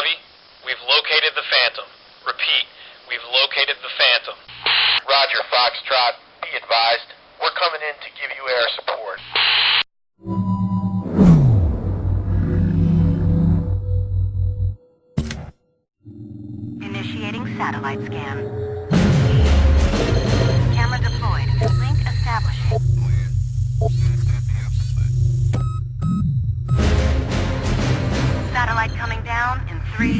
Copy. We've located the Phantom. Repeat, we've located the Phantom. Roger, Foxtrot. Be advised, we're coming in to give you air support. Initiating satellite scan. Camera deployed. Link establishing. Satellite coming down in 3.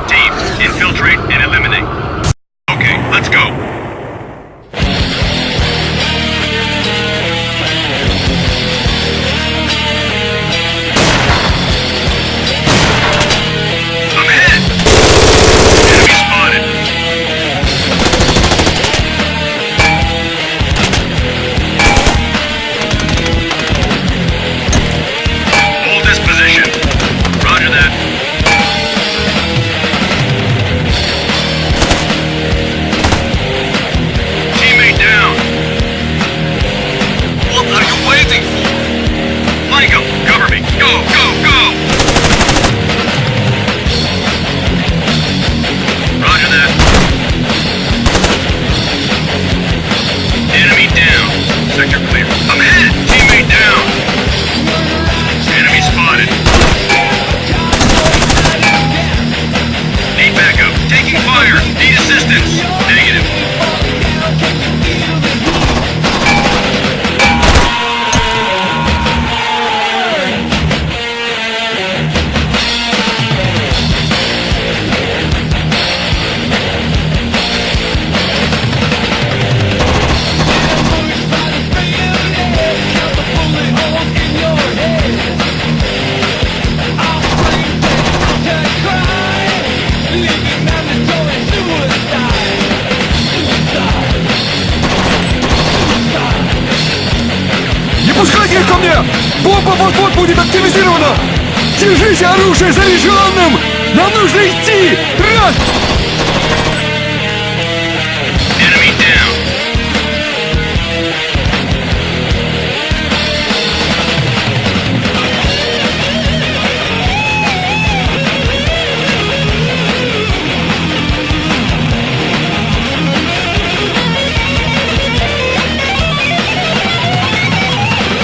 Team, infiltrate and eliminate. Okay, let's go. I'm ahead. Enemy spotted. Hold this position. Roger that. Teammate down. What are you waiting for? Flank him. Cover me. Go, go, go. Roger that. Enemy down. Sector clear. I'm ahead. Teammate down. Enemy spotted. Need backup. Taking fire. Need assistance. Negative. Не пускайте их ко мне! Бомба вот-вот будет активизирована! Держите оружие заряженным! Нам нужно идти! Раз! Enemy down.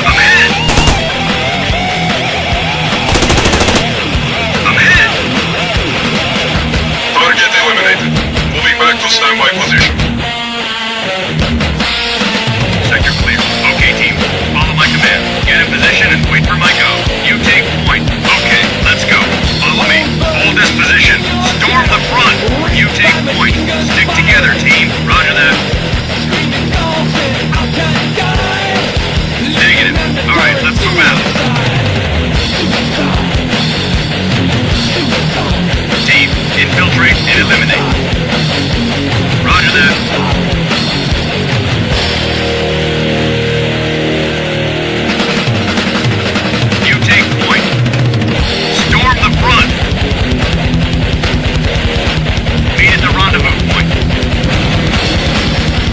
I'm ahead. I'm ahead. Target eliminated. Moving back to standby position. Sector clear. Okay, team. Follow my command. Get in position and wait for my go. You take point. Okay, let's go. Follow me. Hold this position. Storm the front. You take point. Stick together, team. Roger that. Negative. All right, let's move out. Team, infiltrate and eliminate. Roger that. You take point. Storm the front. Meet at the rendezvous point.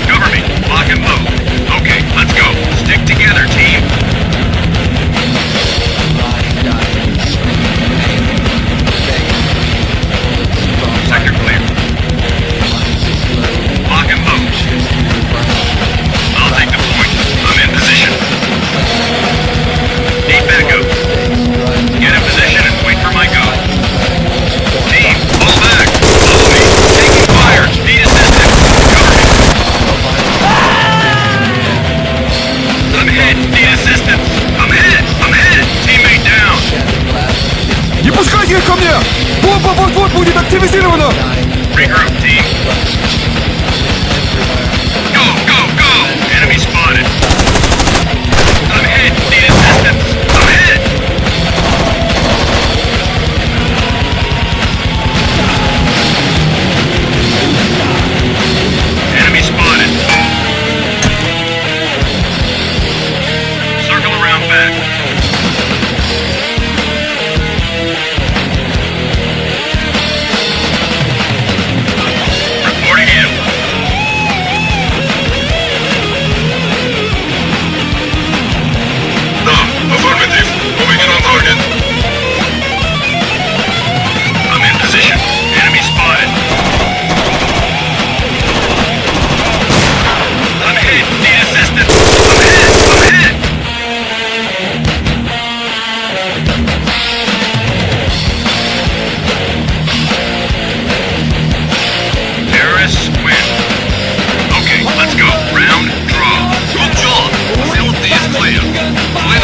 Cover me. Lock and load. Okay, let's go. Stick together, team. Sector clear. Lock and load. I'll take the point. I'm in position. Need backup. Get in position and wait for my go. Team, fall back. Follow me. Taking fire. Need assistance. Cover me. I'm hit. Need assistance. I'm hit. I'm hit. Teammate down. Не пускайте их ко мне! Бомба вот-вот будет активизирована! Regroup, team. Go, go, go! Enemy spotted. I'm hit. Need assistance. I'm hit. Enemy spotted. Circle around back. Reporting in.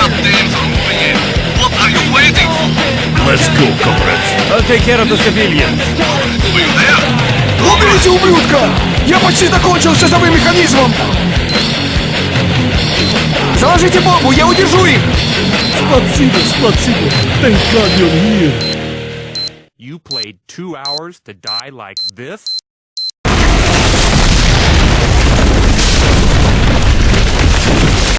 Captains are moving in. What are you waiting for? Let's go, comrades. I'll take care of the civilians. We there? Уберите ублюдка! Я почти закончил с часовым механизмом! Заложите бомбу, я удержу их! Спасибо, спасибо. Thank God you're here. You played 2 hours to die like this?